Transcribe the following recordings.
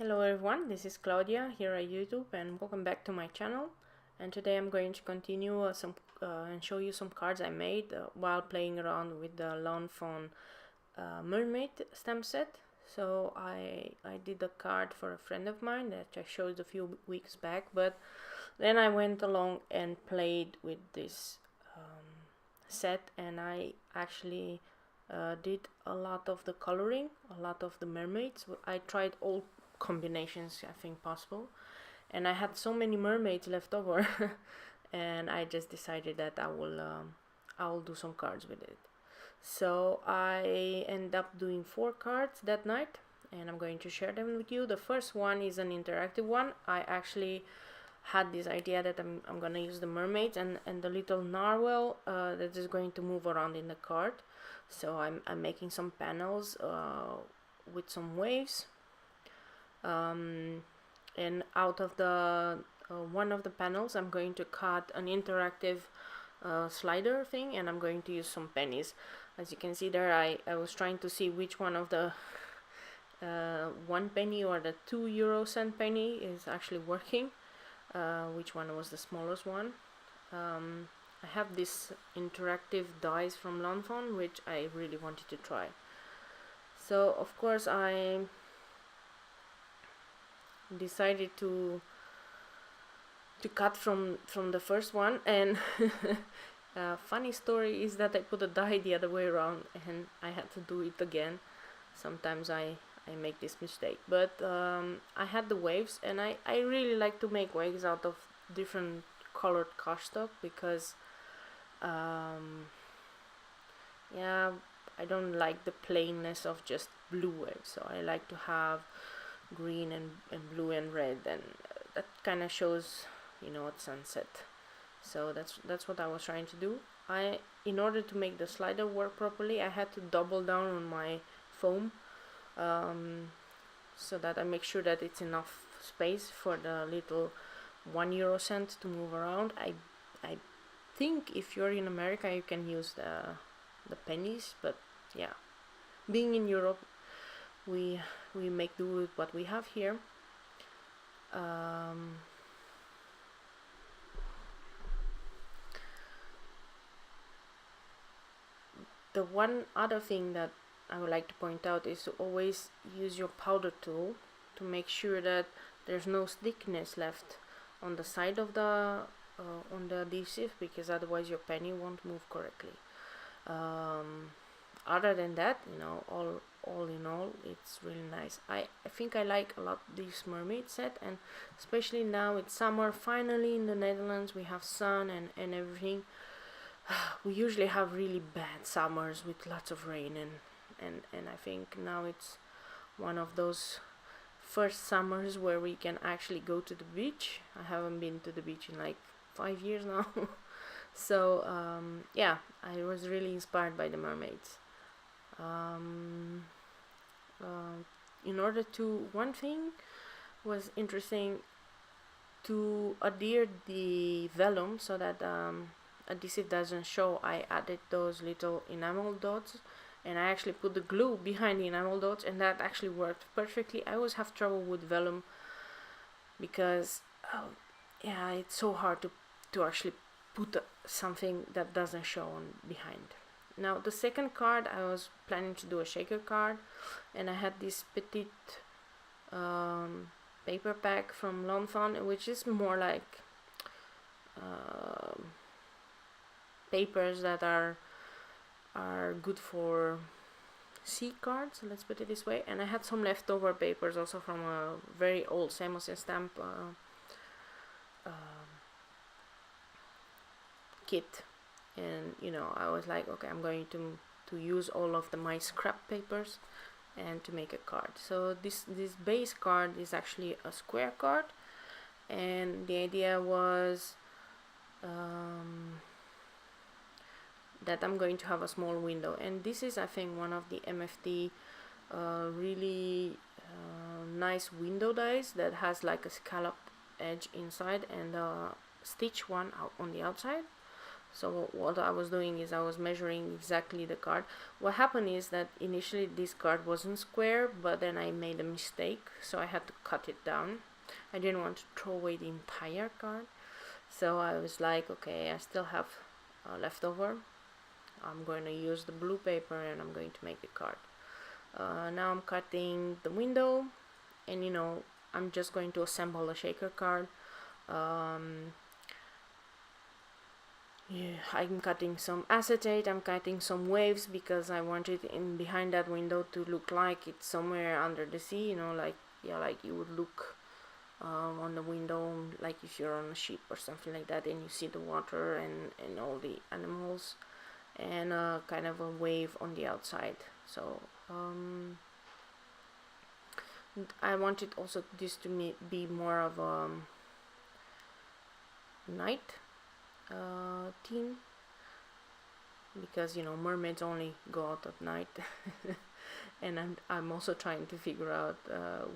Hello everyone, this is Claudia here at YouTube and welcome back to my channel. And today I'm going to continue and show you some cards I made while playing around with the lawn fawn mermaid stamp set. So I did a card for a friend of mine that I showed a few weeks back, but then I went along and played with this set, and I actually did a lot of the coloring, a lot of the mermaids. I tried all combinations I think possible, and I had so many mermaids left over and I just decided that I'll do some cards with it. So I end up doing 4 cards that night, and I'm going to share them with you. The first one is an interactive one. I actually had this idea that I'm gonna use the mermaids and the little narwhal that is going to move around in the card. So I'm making some panels with some waves, and out of the one of the panels I'm going to cut an interactive slider thing, and I'm going to use some pennies. As you can see there, I was trying to see which one of the 1 penny or the 2 euro-cent penny is actually working, which one was the smallest one. I have this interactive dice from lawn fawn which I really wanted to try. So of course I decided to cut from the first one, and funny story is that I put a die the other way around and I had to do it again. Sometimes I make this mistake, but I had the waves, and I really like to make waves out of different colored cardstock because yeah, I don't like the plainness of just blue waves, so I like to have green and blue and red, and that kind of shows, you know, at sunset. So that's what I was trying to do. In order to make the slider work properly, I had to double down on my foam, so that I make sure that it's enough space for the little 1 euro-cent to move around. I think if you're in America you can use the pennies, but yeah, being in Europe, we make do with what we have here. The one other thing that I would like to point out is to always use your powder tool to make sure that there's no thickness left on the side of the on the adhesive, because otherwise your penny won't move correctly. Other than that, you know, all in all, it's really nice. I think I like a lot this mermaid set, and especially now it's summer. Finally in the Netherlands we have sun and everything. We usually have really bad summers with lots of rain, and I think now it's one of those first summers where we can actually go to the beach. I haven't been to the beach in like 5 years now. So yeah, I was really inspired by the mermaids. In order to, one thing was interesting, to adhere the vellum so that adhesive doesn't show. I added those little enamel dots, and I actually put the glue behind the enamel dots, and that actually worked perfectly. I always have trouble with vellum because yeah, it's so hard to actually put something that doesn't show on behind. Now the second card, I was planning to do a shaker card, and I had this petite paper pack from lawn fawn, which is more like papers that are good for sea cards, let's put it this way. And I had some leftover papers also from a very old Samuelson stamp kit, and you know, I was like, okay, I'm going to use all of my scrap papers and to make a card. So this base card is actually a square card, and the idea was that I'm going to have a small window, and this is, I think, one of the MFT really nice window dies that has like a scallop edge inside and a stitch one out on the outside. So what I was doing is I was measuring exactly the card. What happened is that initially this card wasn't square, but then I made a mistake, so I had to cut it down. I didn't want to throw away the entire card, so I was like, okay, I still have leftover. I'm going to use the blue paper and I'm going to make the card. Now I'm cutting the window, and I'm just going to assemble a shaker card. Yeah, I'm cutting some acetate, I'm cutting some waves because I want it in behind that window to look like it's somewhere under the sea, like you would look on the window, like if you're on a ship or something like that, and you see the water and all the animals, and kind of a wave on the outside. So I wanted also this to be more of a night theme, because mermaids only go out at night. And I'm also trying to figure out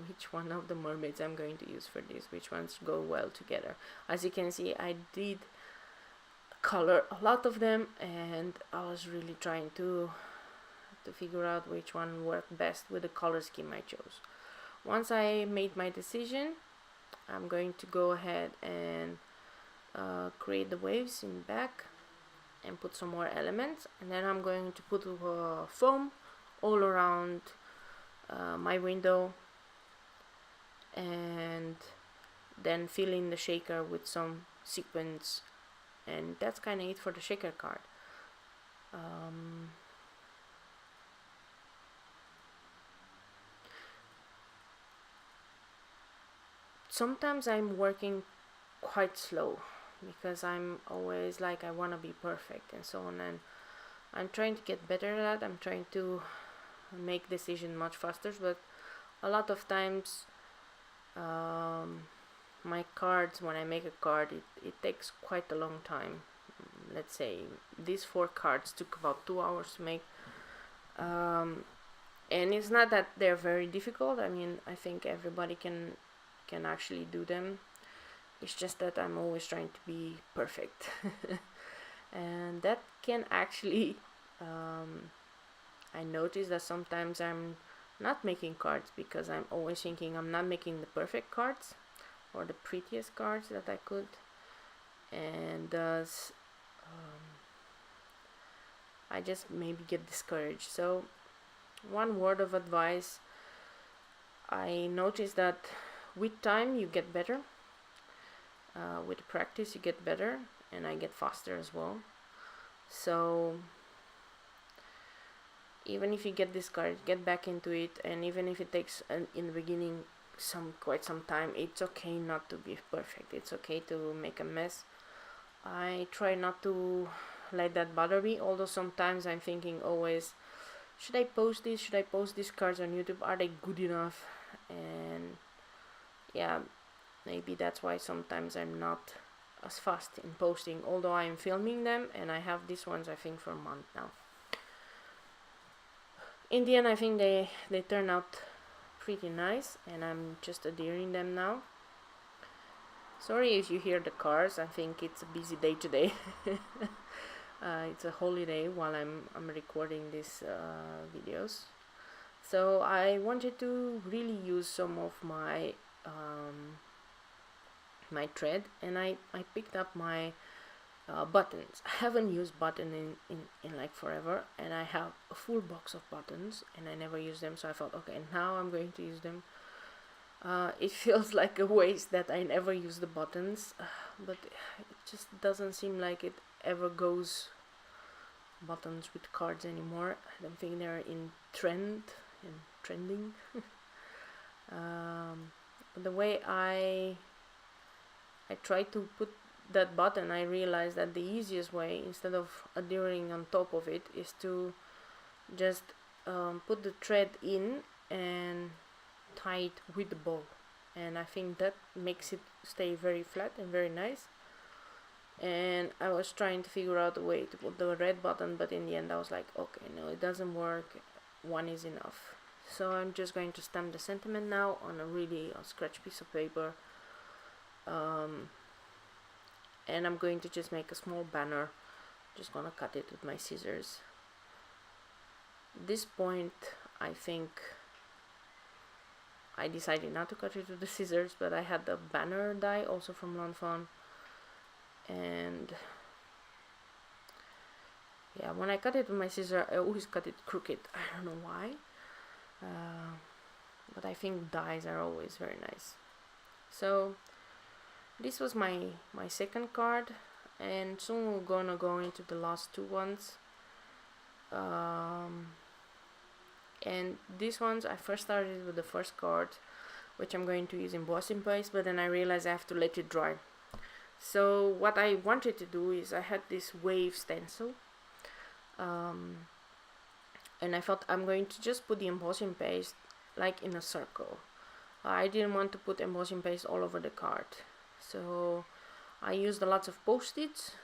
which one of the mermaids I'm going to use for this, which ones go well together. As you can see, I did color a lot of them, and I was really trying to figure out which one worked best with the color scheme I chose. Once I made my decision, I'm going to go ahead and create the waves in the back and put some more elements, and then I'm going to put foam all around my window, and then fill in the shaker with some sequins, and that's kind of it for the shaker card. Sometimes I'm working quite slow because I'm always like I want to be perfect and so on, and I'm trying to get better at that. I'm trying to make decisions much faster, but a lot of times my cards, when I make a card, it takes quite a long time. Let's say these 4 cards took about 2 hours to make, and it's not that they're very difficult. I mean, I think everybody can actually do them. It's just that I'm always trying to be perfect. And that can actually I notice that sometimes I'm not making cards because I'm always thinking I'm not making the perfect cards or the prettiest cards that I could, and thus I just maybe get discouraged. So one word of advice, I noticed that with time you get better, with practice you get better, and I get faster as well. So even if you get discouraged, get back into it, and even if it takes in the beginning quite some time, it's okay not to be perfect. It's okay to make a mess. I try not to let that bother me, although sometimes I'm thinking always, should I post these cards on YouTube? Are they good enough? And yeah, maybe that's why sometimes I'm not as fast in posting, although I'm filming them, and I have these ones I think for a month now. In the end, I think they turn out pretty nice, and I'm just adhering them now. Sorry if you hear the cars. I think it's a busy day today. It's a holiday while I'm recording these videos. So I wanted to really use some of my my thread, and I picked up my buttons. I haven't used button in like forever, and I have a full box of buttons and I never use them, so I thought, okay, now I'm going to use them. It feels like a waste that I never use the buttons, but it just doesn't seem like it ever goes buttons with cards anymore. I don't think they're in trending. But the way I try to put that button, I realized that the easiest way, instead of adhering on top of it, is to just put the thread in and tie it with the ball, and I think that makes it stay very flat and very nice. And I was trying to figure out a way to put the red button, but in the end I was like, okay, no, it doesn't work, one is enough. So I'm just going to stamp the sentiment now on a scratch piece of paper, and I'm going to just make a small banner Just gonna cut it with my scissors. This point, I think I decided not to cut it with the scissors, but I had the banner die also from Lawn Fawn, and yeah, when I cut it with my scissors, I always cut it crooked. I don't know why, but I think dies are always very nice. So this was my second card, and soon we're gonna go into the last two ones. And these ones, I first started with the first card, which I'm going to use embossing paste, but then I realized I have to let it dry. So what I wanted to do is, I had this wave stencil, and I thought I'm going to just put the embossing paste like in a circle. I didn't want to put embossing paste all over the card, so I used lots of post-its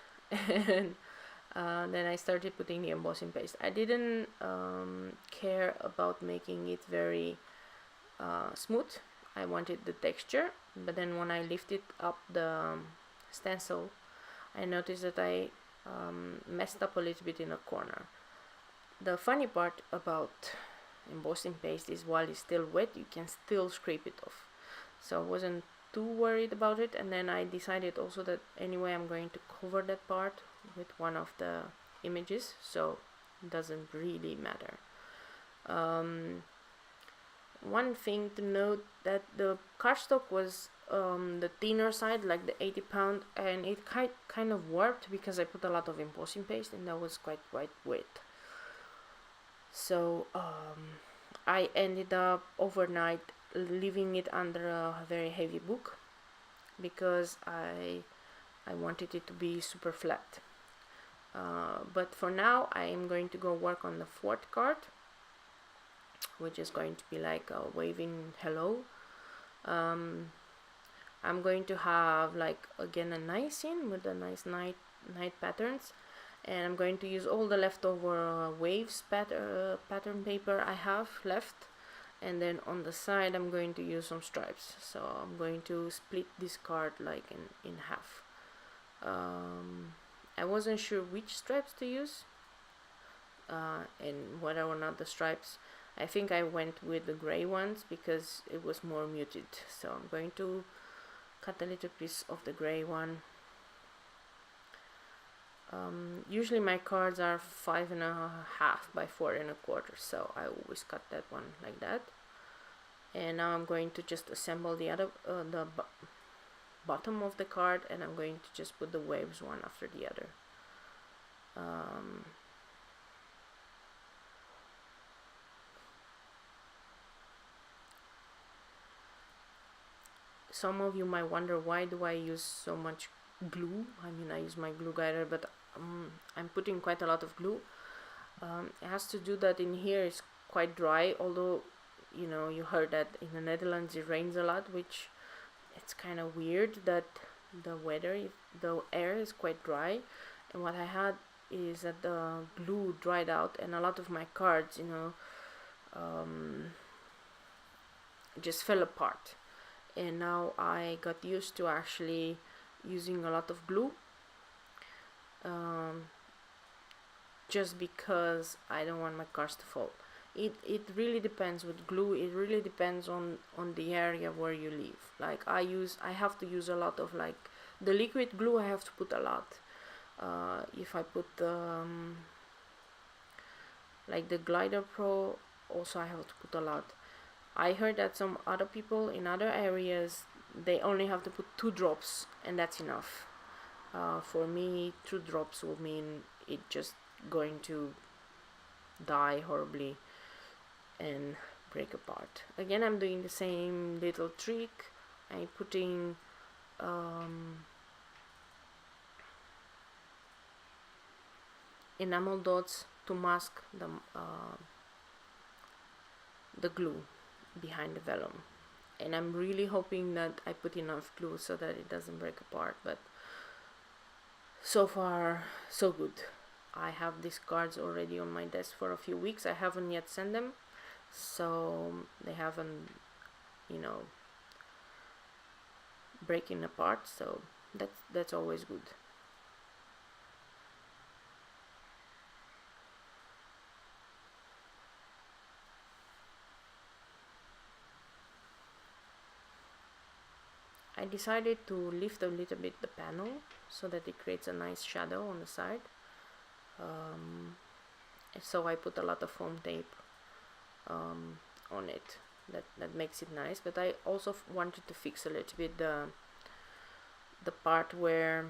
and then I started putting the embossing paste. I didn't care about making it very smooth. I wanted the texture, but then when I lifted up the stencil, I noticed that I messed up a little bit in a corner. The funny part about embossing paste is, while it's still wet, you can still scrape it off. So I wasn't too worried about it, and then I decided also that anyway I'm going to cover that part with one of the images, so it doesn't really matter. One thing to note, that the cardstock was the thinner side, like the 80 pound, and it kind of warped because I put a lot of embossing paste, and that was quite wet. So I ended up overnight leaving it under a very heavy book, because I wanted it to be super flat. But for now I am going to go work on the fourth card, which is going to be like a waving hello. I'm going to have, like, again, a nice scene with a nice night patterns, and I'm going to use all the leftover waves pattern paper I have left, and then on the side I'm going to use some stripes. So I'm going to split this card like in half. I wasn't sure which stripes to use, and whether or not the stripes. I think I went with the gray ones because it was more muted. So I'm going to cut a little piece of the gray one. Usually my cards are 5.5 by 4.25, so I always cut that one like that. And now I'm going to just assemble the other bottom of the card, and I'm going to just put the waves one after the other. Some of you might wonder, why do I use so much glue? I mean, I use my glue guider, but I'm putting quite a lot of glue. It has to do that in here it's quite dry, although, you know, you heard that in the Netherlands it rains a lot, which it's kind of weird that the air is quite dry. And what I had is that the glue dried out, and a lot of my cards, you know, just fell apart. And now I got used to actually using a lot of glue, just because I don't want my cards to fall. It really depends with glue. It really depends on the area where you live. Like I have to use a lot of, like, the liquid glue. I have to put a lot. If I put like the Glider Pro, also I have to put a lot. I heard that some other people in other areas, they only have to put 2 drops and that's enough. For me, 2 drops will mean it just going to die horribly and break apart. Again, I'm doing the same little trick. I'm putting enamel dots to mask the glue behind the vellum, and I'm really hoping that I put enough glue so that it doesn't break apart. But so far so good. I have these cards already on my desk for a few weeks. I haven't yet sent them, so they haven't, you know, breaking apart, so that's always good. I decided to lift a little bit the panel so that it creates a nice shadow on the side. So I put a lot of foam tape on it. That makes it nice. But I also wanted to fix a little bit the part where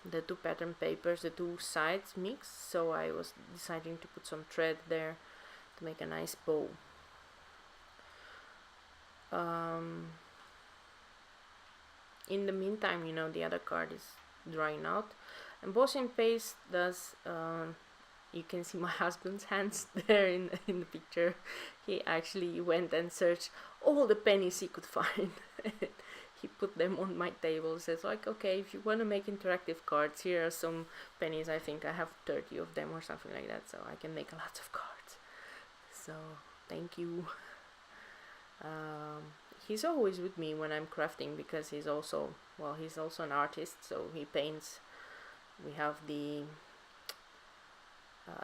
the two pattern papers, the two sides mix. So I was deciding to put some thread there to make a nice bow. In the meantime, you know, the other card is drying out. Embossing paste does, you can see my husband's hands there in the picture. He actually went and searched all the pennies he could find. He put them on my table. Says like, okay, if you want to make interactive cards, here are some pennies. I think I have 30 of them or something like that, so I can make lots of cards. So thank you. He's always with me when I'm crafting because he's also, well, he's also an artist, so he paints. We have the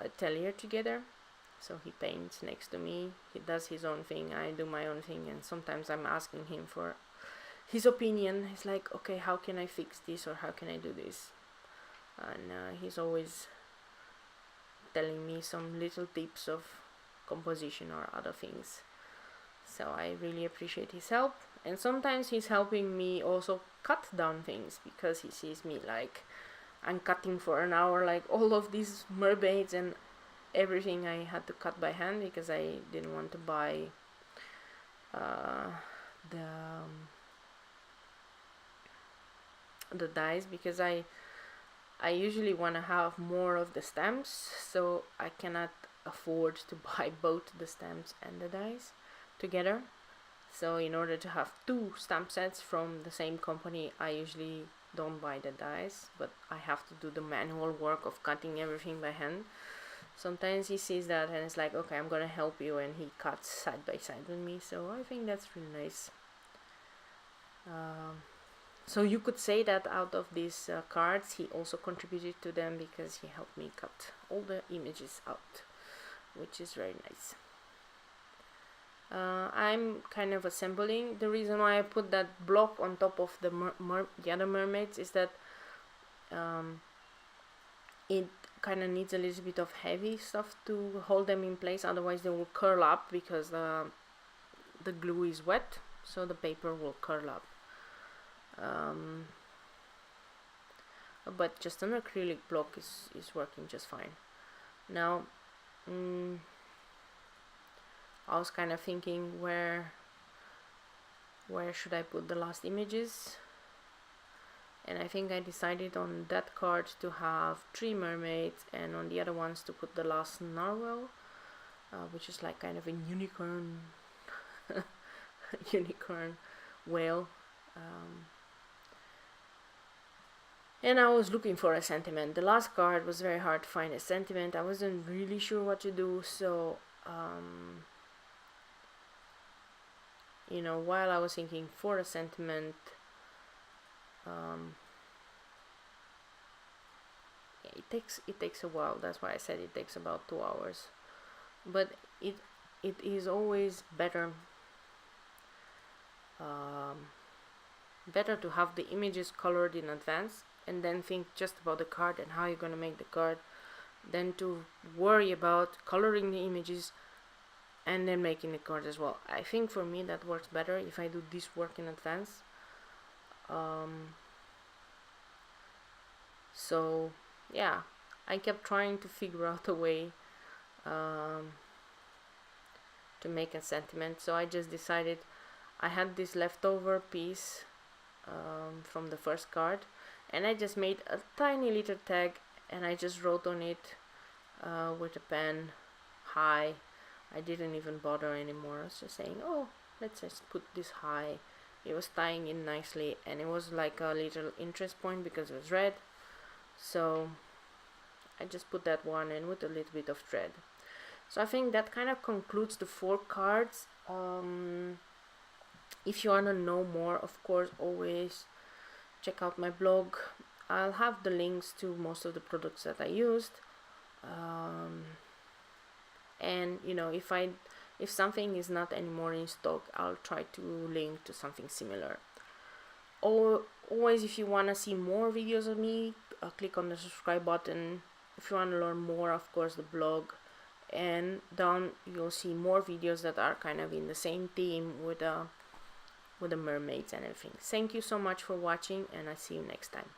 atelier together, so he paints next to me. He does his own thing, I do my own thing, and sometimes I'm asking him for his opinion. He's like, okay, how can I fix this, or how can I do this? And he's always telling me some little tips of composition or other things. So I really appreciate his help. And sometimes he's helping me also cut down things, because he sees me like I'm cutting for an hour, like all of these mermaids and everything I had to cut by hand, because I didn't want to buy the dies, because I usually want to have more of the stamps, so I cannot afford to buy both the stamps and the dies together. So in order to have two stamp sets from the same company, I usually don't buy the dies, but I have to do the manual work of cutting everything by hand. Sometimes he sees that and it's like, okay, I'm gonna help you, and he cuts side by side with me, so I think that's really nice. So you could say that out of these cards, he also contributed to them, because he helped me cut all the images out, which is very nice. I'm kind of assembling. The reason why I put that block on top of the other mermaids is that it kind of needs a little bit of heavy stuff to hold them in place, otherwise they will curl up, because the glue is wet, so the paper will curl up. But just an acrylic block is working just fine. Now I was kind of thinking, where should I put the last images, and I think I decided on that card to have 3 mermaids, and on the other ones to put the last narwhal, which is like kind of a unicorn unicorn whale. And I was looking for a sentiment. The last card was very hard to find a sentiment. I wasn't really sure what to do, so you know, while I was thinking for a sentiment, it takes a while. That's why I said it takes about 2 hours. But it is always better better to have the images colored in advance, and then think just about the card and how you're gonna make the card, than to worry about coloring the images and then making the card as well. I think for me that works better if I do this work in advance. So yeah, I kept trying to figure out a way to make a sentiment. So I just decided, I had this leftover piece from the first card, and I just made a tiny little tag, and I just wrote on it with a pen, hi. I didn't even bother anymore. I was just saying, oh, let's just put this hi. It was tying in nicely, and it was like a little interest point because it was red, so I just put that one in with a little bit of thread. So I think that kind of concludes the 4 cards. If you want to know more, of course, always check out my blog. I'll have the links to most of the products that I used. And you know, if something is not anymore in stock, I'll try to link to something similar. Always, if you want to see more videos of me, click on the subscribe button. If you want to learn more, of course, the blog, and down you'll see more videos that are kind of in the same theme with the mermaids and everything. Thank you so much for watching, and I see you next time.